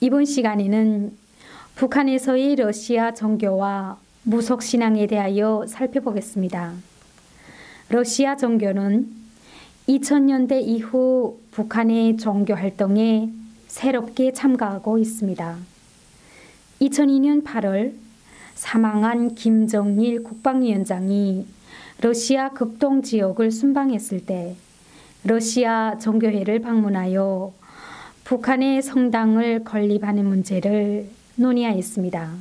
이번 시간에는 북한에서의 러시아 종교와 무속 신앙에 대하여 살펴보겠습니다. 러시아 종교는 2000년대 이후 북한의 종교 활동에 새롭게 참가하고 있습니다. 2002년 8월 사망한 김정일 국방위원장이 러시아 극동 지역을 순방했을 때 러시아 종교회를 방문하여 북한의 성당을 건립하는 문제를 논의하였습니다.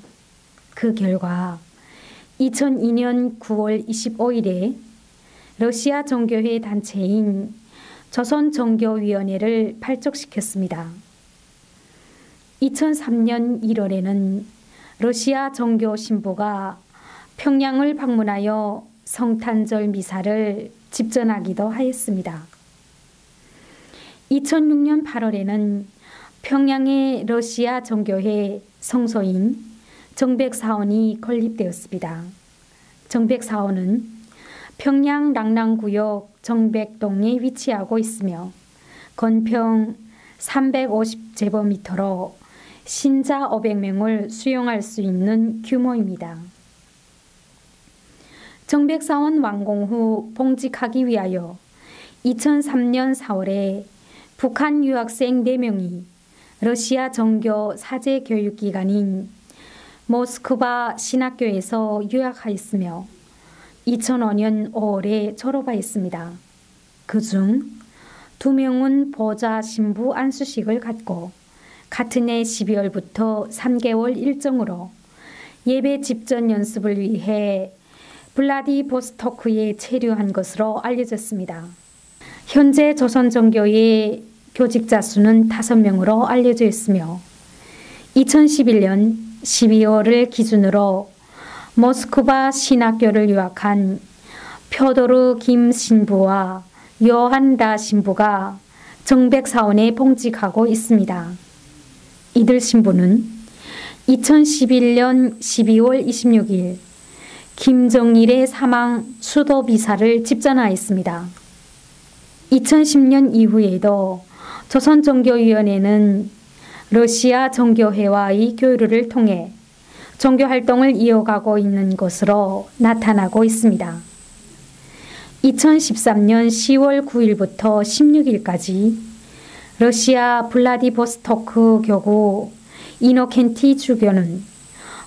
그 결과 2002년 9월 25일에 러시아 종교회 단체인 조선종교위원회를 발족시켰습니다. 2003년 1월에는 러시아 종교 신부가 평양을 방문하여 성탄절 미사를 집전하기도 하였습니다. 2006년 8월에는 평양의 러시아 종교회 성소인 정백사원이 건립되었습니다. 정백사원은 평양 랑랑구역 정백동에 위치하고 있으며 건평 350제곱미터로 신자 500명을 수용할 수 있는 규모입니다. 정백사원 완공 후 봉직하기 위하여 2003년 4월에 북한 유학생 4명이 러시아 종교 사제 교육기관인 모스크바 신학교에서 유학하였으며 2005년 5월에 졸업하였습니다. 그중 2명은 보좌 신부 안수식을 갖고 같은 해 12월부터 3개월 일정으로 예배 집전 연습을 위해 블라디보스토크에 체류한 것으로 알려졌습니다. 현재 조선종교의 교직자 수는 5명으로 알려져 있으며 2011년 12월을 기준으로 모스크바 신학교를 유학한 표도르 김 신부와 요한 라 신부가 정백사원에 봉직하고 있습니다. 이들 신부는 2011년 12월 26일 김정일의 사망 수도 비사를 집전하였습니다. 2010년 이후에도 조선종교위원회는 러시아 종교회와의 교류를 통해 종교활동을 이어가고 있는 것으로 나타나고 있습니다. 2013년 10월 9일부터 16일까지 러시아 블라디보스토크 교구 이노켄티 주교는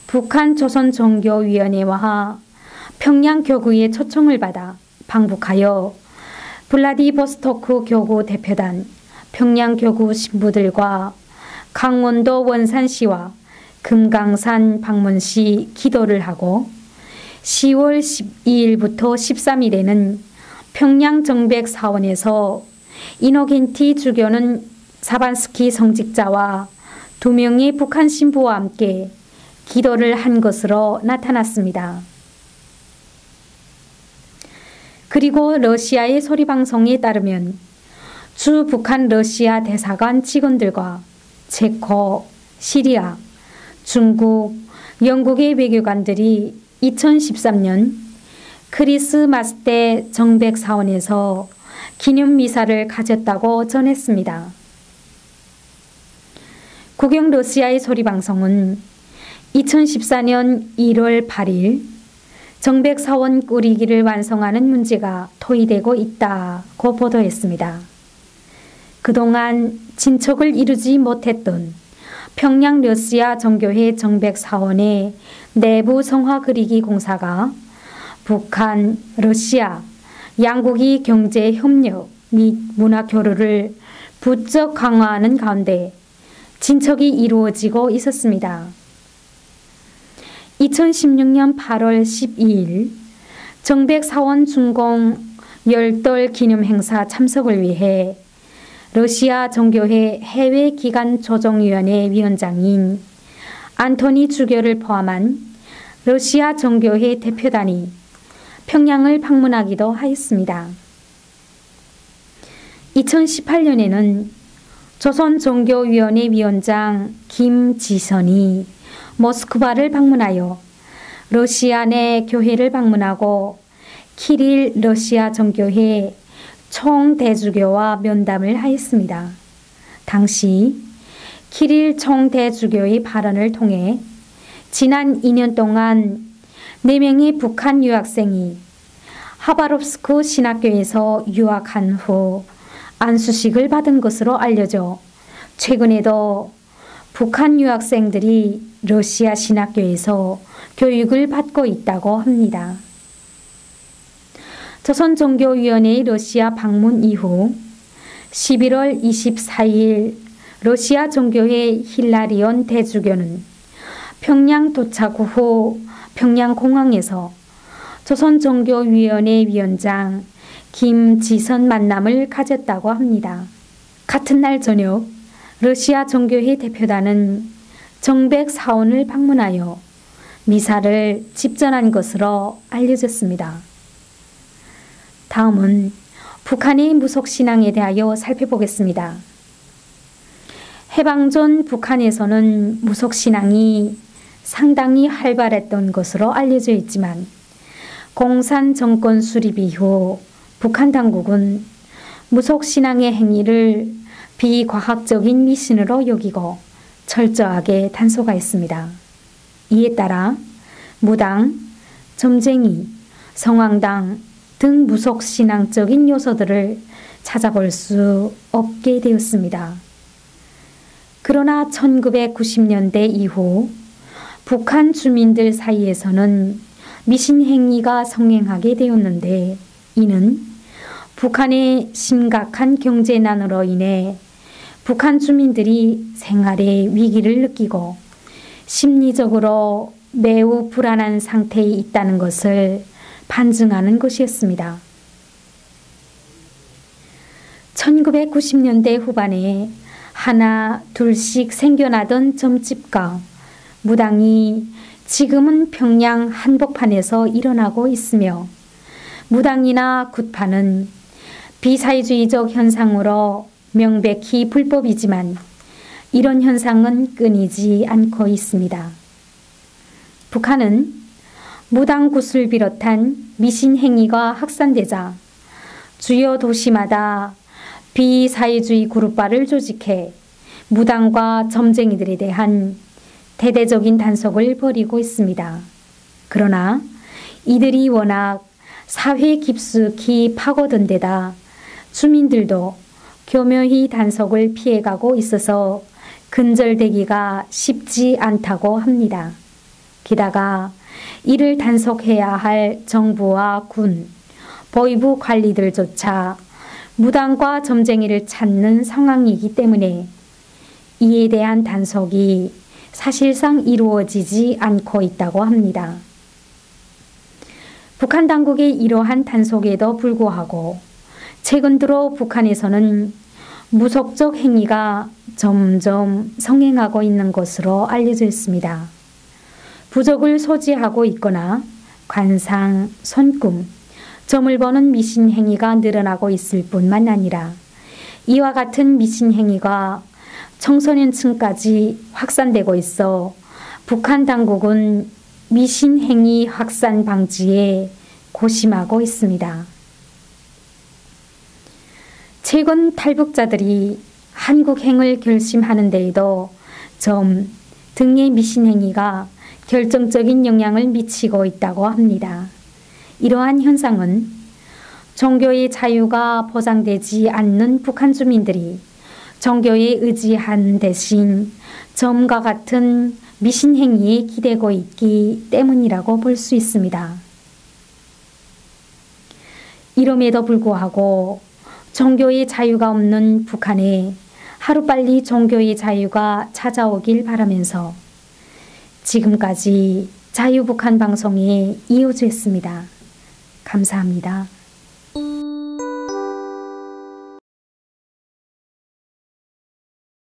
북한 조선종교위원회와 평양교구의 초청을 받아 방북하여 블라디보스토크 교구 대표단, 평양교구 신부들과 강원도 원산시와 금강산 방문시 기도를 하고 10월 12일부터 13일에는 평양 정백사원에서 이노겐티 주교는 사반스키 성직자와 2명의 북한 신부와 함께 기도를 한 것으로 나타났습니다. 그리고 러시아의 소리방송에 따르면 주 북한 러시아 대사관 직원들과 체코, 시리아, 중국, 영국의 외교관들이 2013년 크리스마스 때 정백사원에서 기념미사를 가졌다고 전했습니다. 국영 러시아의 소리방송은 2014년 1월 8일 정백사원 꾸리기를 완성하는 문제가 토의되고 있다고 보도했습니다. 그동안 진척을 이루지 못했던 평양 러시아 종교회 정백사원의 내부 성화 그리기 공사가 북한, 러시아 양국이 경제 협력 및 문화 교류를 부쩍 강화하는 가운데 진척이 이루어지고 있었습니다. 2016년 8월 12일 정백사원 준공 열돌 기념 행사 참석을 위해 러시아 종교회 해외기관조정위원회 위원장인 안토니 주교를 포함한 러시아 종교회 대표단이 평양을 방문하기도 하였습니다. 2018년에는 조선종교위원회 위원장 김지선이 모스크바를 방문하여 러시아 내 교회를 방문하고 키릴 러시아 종교회 총대주교와 면담을 하였습니다. 당시 키릴 총대주교의 발언을 통해 지난 2년 동안 4명의 북한 유학생이 하바롭스크 신학교에서 유학한 후 안수식을 받은 것으로 알려져 최근에도 북한 유학생들이 러시아 신학교에서 교육을 받고 있다고 합니다. 조선종교위원회의 러시아 방문 이후 11월 24일 러시아 종교회 힐라리온 대주교는 평양 도착 후 평양공항에서 조선종교위원회 위원장 김지선 만남을 가졌다고 합니다. 같은 날 저녁 러시아 종교회 대표단은 정백 사원을 방문하여 미사를 집전한 것으로 알려졌습니다. 다음은 북한의 무속신앙에 대하여 살펴보겠습니다. 해방 전 북한에서는 무속신앙이 상당히 활발했던 것으로 알려져 있지만 공산 정권 수립 이후 북한 당국은 무속신앙의 행위를 비과학적인 미신으로 여기고 철저하게 단속하였습니다. 이에 따라 무당, 점쟁이, 성황당 등 무속신앙적인 요소들을 찾아볼 수 없게 되었습니다. 그러나 1990년대 이후 북한 주민들 사이에서는 미신 행위가 성행하게 되었는데 이는 북한의 심각한 경제난으로 인해 북한 주민들이 생활의 위기를 느끼고 심리적으로 매우 불안한 상태에 있다는 것을 반증하는 것이었습니다. 1990년대 후반에 하나 둘씩 생겨나던 점집과 무당이 지금은 평양 한복판에서 일어나고 있으며 무당이나 굿판은 비사회주의적 현상으로 명백히 불법이지만 이런 현상은 끊이지 않고 있습니다. 북한은 무당 굿을 비롯한 미신 행위가 확산되자 주요 도시마다 비사회주의 그룹바를 조직해 무당과 점쟁이들에 대한 대대적인 단속을 벌이고 있습니다. 그러나 이들이 워낙 사회에 깊숙이 파고든 데다 주민들도 교묘히 단속을 피해가고 있어서 근절되기가 쉽지 않다고 합니다. 게다가 이를 단속해야 할 정부와 군, 보위부 관리들조차 무당과 점쟁이를 찾는 상황이기 때문에 이에 대한 단속이 사실상 이루어지지 않고 있다고 합니다. 북한 당국의 이러한 단속에도 불구하고 최근 들어 북한에서는 무속적 행위가 점점 성행하고 있는 것으로 알려져 있습니다. 부적을 소지하고 있거나 관상, 손금, 점을 보는 미신 행위가 늘어나고 있을 뿐만 아니라 이와 같은 미신 행위가 청소년층까지 확산되고 있어 북한 당국은 미신 행위 확산 방지에 고심하고 있습니다. 최근 탈북자들이 한국행을 결심하는 데에도 점 등의 미신 행위가 결정적인 영향을 미치고 있다고 합니다. 이러한 현상은 종교의 자유가 보장되지 않는 북한 주민들이 종교에 의지한 대신 점과 같은 미신 행위에 기대고 있기 때문이라고 볼 수 있습니다. 이럼에도 불구하고 종교의 자유가 없는 북한에 하루빨리 종교의 자유가 찾아오길 바라면서 지금까지 자유북한 방송에 이어졌습니다. 감사합니다.